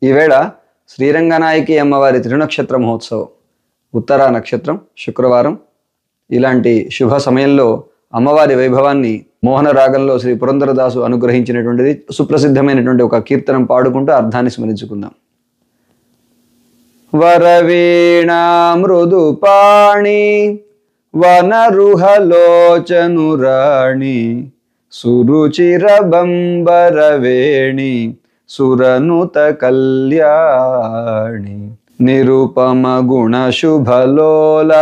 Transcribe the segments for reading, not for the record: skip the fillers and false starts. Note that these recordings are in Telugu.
ఈవేళ శ్రీరంగనాయకి అమ్మవారి తిరునక్షత్ర మహోత్సవం, ఉత్తర నక్షత్రం, శుక్రవారం. ఇలాంటి శుభ సమయంలో అమ్మవారి వైభవాన్ని మోహన రాగంలో శ్రీ పురంధరదాసు అనుగ్రహించినటువంటిది సుప్రసిద్ధమైనటువంటి ఒక కీర్తనం పాడుకుంటూ అర్థాన్ని స్మరించుకుందాం. వరవీణా మృదుపాణి వనరుహలోచనురాణి సురుచిర బంబరవేణి సురనుత కళ్యాణి నిరుపమ గుణ శుభలోల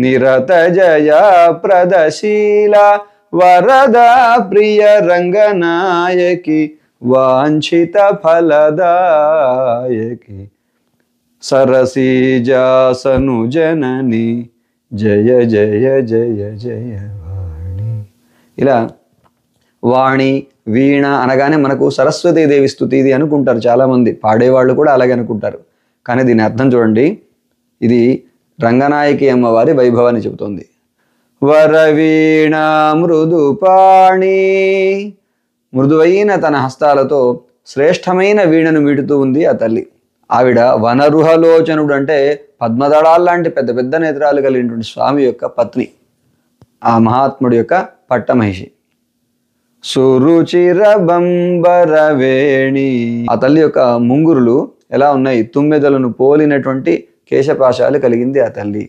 నిరత జయ ప్రదశీల వరద ప్రియ రంగనాయకి వాంఛిత ఫలదాయకి సరసీజాసను జనని జయ జయ జయ జయ వాణి. ఇలా వాణి వీణ అనగానే మనకు సరస్వతీదేవి స్తుతి ఇది అనుకుంటారు చాలామంది, పాడేవాళ్ళు కూడా అలాగే అనుకుంటారు. కానీ దీని అర్థం చూడండి, ఇది రంగనాయకి అమ్మవారి వైభవాన్ని చెబుతోంది. వరవీణ మృదుపాణి, మృదువైన తన హస్తాలతో శ్రేష్టమైన వీణను మీటుతూ ఉంది ఆ తల్లి. ఆవిడ వనరుహలోచనుడు అంటే పద్మదళాల్లాంటి పెద్ద పెద్ద నేత్రాలు కలిగినటువంటి స్వామి యొక్క పత్ని, ఆ మహాత్ముడి యొక్క పట్టమహిషి. సురుచిర బంబరవేణి, ఆ తల్లి యొక్క ముంగురులు ఎలా ఉన్నాయి, తుమ్మెదలను పోలినటువంటి కేశపాశాలు కలిగింది ఆ తల్లి.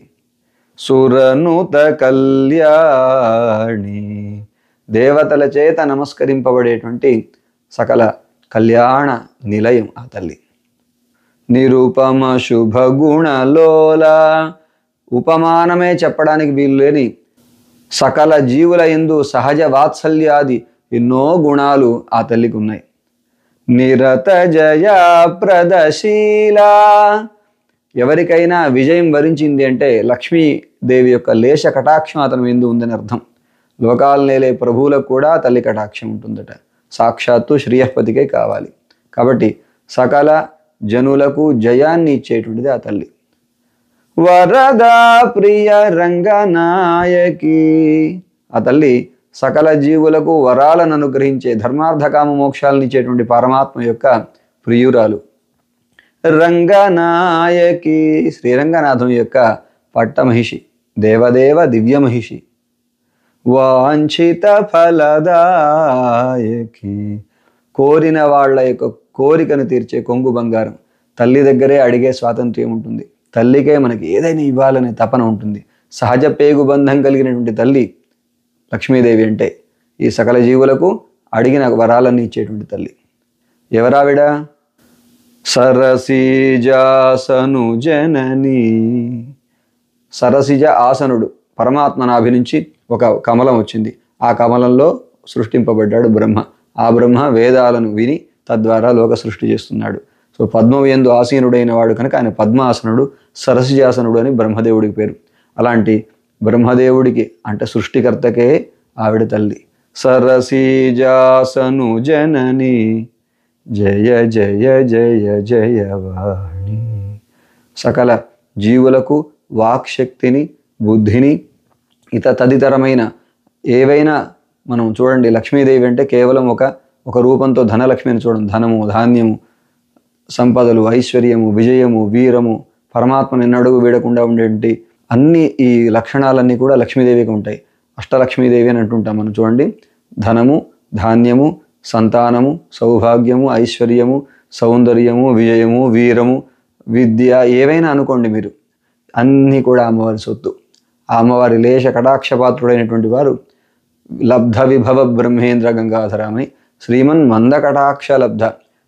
సురనుత కళ్యాణి, దేవతల చేత నమస్కరింపబడేటువంటి సకల కళ్యాణ నిలయం ఆ తల్లి. నిరుపమ శుభగుణలోల, ఉపమానమే చెప్పడానికి వీలు లేని సకల జీవుల యందు సహజ వాత్సల్యాది ఎన్నో గుణాలు ఆ తల్లికి ఉన్నాయి. నిరత జయ ప్రదశీల, ఎవరికైనా విజయం వరించింది అంటే లక్ష్మీదేవి యొక్క లేశ కటాక్షం అతని ఎందు ఉందని అర్థం. లోకాలు నేలే ప్రభువులకు కూడా తల్లి కటాక్షం ఉంటుందట, సాక్షాత్తు శ్రీయపతికే కావాలి. కాబట్టి సకల జనులకు జయాన్ని ఇచ్చేటువంటిది ఆ తల్లి. వరద ప్రియ రంగనాయకి, ఆ తల్లి సకల జీవులకు వరాలను అనుగ్రహించే ధర్మార్థకామ మోక్షాలను ఇచ్చేటువంటి పరమాత్మ యొక్క ప్రియురాలు. రంగనాయకి, శ్రీరంగనాథం యొక్క పట్టమహిషి, దేవదేవ దివ్యమహిషి. వాంఛిత ఫలదాయకి, కోరిన వాళ్ళ యొక్క కోరికను తీర్చే కొంగు బంగారం. తల్లి దగ్గరే అడిగే స్వాతంత్ర్యం ఉంటుంది, తల్లికే మనకి ఏదైనా ఇవ్వాలనే తపన ఉంటుంది. సహజ పేగు బంధం కలిగినటువంటి తల్లి లక్ష్మీదేవి అంటే ఈ సకల జీవులకు అడిగిన వరాలన్నీ ఇచ్చేటువంటి తల్లి. ఎవరావిడ? సరసీజాసను జనని, సరసిజ ఆసనుడు, పరమాత్మ నాభి నుంచి ఒక కమలం వచ్చింది, ఆ కమలంలో సృష్టింపబడ్డాడు బ్రహ్మ. ఆ బ్రహ్మ వేదాలను విని తద్వారా లోక సృష్టి చేస్తున్నాడు. సో పద్మం యందు ఆసీనుడైన వాడు కనుక ఆయన పద్మాసనుడు, సరసిజాసనుడు అని బ్రహ్మదేవుడికి పేరు. అలాంటి బ్రహ్మదేవుడికి అంటే సృష్టికర్తకే ఆవిడ తల్లి. సరసీజాసను జనని జయ జయ జయ జయ వాణి, సకల జీవులకు వాక్శక్తిని, బుద్ధిని, తదితరమైన ఏవైనా మనం చూడండి, లక్ష్మీదేవి అంటే కేవలం ఒక రూపంతో ధనలక్ష్మిని చూడండి. ధనము, ధాన్యము, సంపదలు, ఐశ్వర్యము, విజయము, వీరము, పరమాత్మను ఎన్నడుగు వీడకుండా ఉండేటి అన్ని ఈ లక్షణాలన్నీ కూడా లక్ష్మీదేవికి ఉంటాయి. అష్టలక్ష్మీదేవి అని అంటుంటాం మనం. చూడండి, ధనము, ధాన్యము, సంతానము, సౌభాగ్యము, ఐశ్వర్యము, సౌందర్యము, విజయము, వీరము, విద్య, ఏవైనా అనుకోండి మీరు, అన్నీ కూడా అమ్మవారి సొత్తు. ఆ అమ్మవారి లేశ కటాక్షపాత్రుడైనటువంటి వారు లబ్ధ విభవ బ్రహ్మేంద్ర గంగాధరామని శ్రీమన్ మంద కటాక్ష లబ్ధ.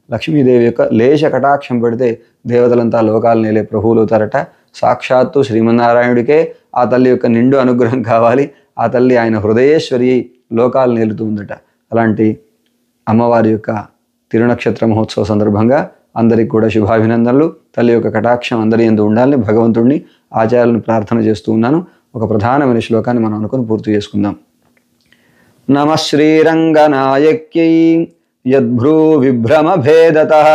లక్ష్మీదేవి యొక్క లేశ కటాక్షం పెడితే దేవతలంతా లోకాలు నేలే ప్రభువులు అవుతారట. సాక్షాత్తు శ్రీమన్నారాయణుడికే ఆ తల్లి యొక్క నిండు అనుగ్రహం కావాలి. ఆ తల్లి ఆయన హృదయేశ్వరి లోకాలు నేలుతూ ఉందట. అలాంటి అమ్మవారి యొక్క తిరునక్షత్ర మహోత్సవ సందర్భంగా అందరికి కూడా శుభాభినందనలు. తల్లి యొక్క కటాక్షం అందరి యందు ఉండాలని భగవంతుడిని, ఆచార్యులను ప్రార్థన చేస్తూ ఉన్నాను. ఒక ప్రధానమైన శ్లోకాన్ని మనం అనుకుని పూర్తి చేసుకుందాం. నమ శ్రీరంగనాయక్యై యద్భ్రూ విభ్రమ భేదతః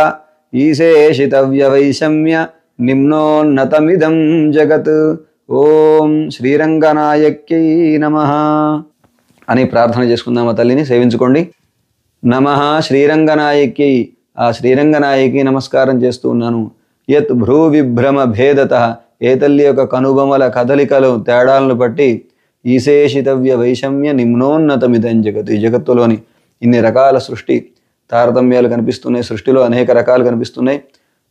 ఈశేషితవ్య వైషమ్య నిమ్నోన్నతమిదం జగత్. ఓం శ్రీరంగనాయక్యై నమః అని ప్రార్థన చేసుకుందాం. ఆ తల్లిని సేవించుకోండి. నమః శ్రీరంగనాయక్యై, ఆ శ్రీరంగనాయకి నమస్కారం చేస్తూ ఉన్నాను. యత్ భ్రూ విభ్రమ భేదత, ఏ తల్లి యొక్క కనుబొమల కదలికలు తేడాలను బట్టి ఈశేషితవ్య వైషమ్య నిమ్నోన్నతమిదం జగత్, ఈ జగత్తులోని ఇన్ని రకాల సృష్టి తారతమ్యాలు కనిపిస్తున్నాయి. సృష్టిలో అనేక రకాలు కనిపిస్తున్నాయి.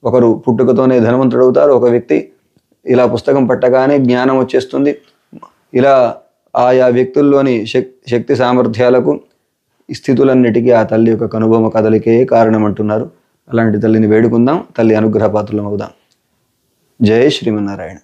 ఒకరు పుట్టుకతోనే ధనవంతుడవుతారు, ఒక వ్యక్తి ఇలా పుస్తకం పట్టగానే జ్ఞానం వచ్చేస్తుంది. ఇలా ఆయా వ్యక్తుల్లోని శక్తి సామర్థ్యాలకు స్థితులన్నిటికీ ఆ తల్లి యొక్క కనుబొమ కదలికే కారణమంటున్నారు. అలాంటి తల్లిని వేడుకుందాం, తల్లి అనుగ్రహ పాత్రలం అవుదాం. జై శ్రీమన్నారాయణ.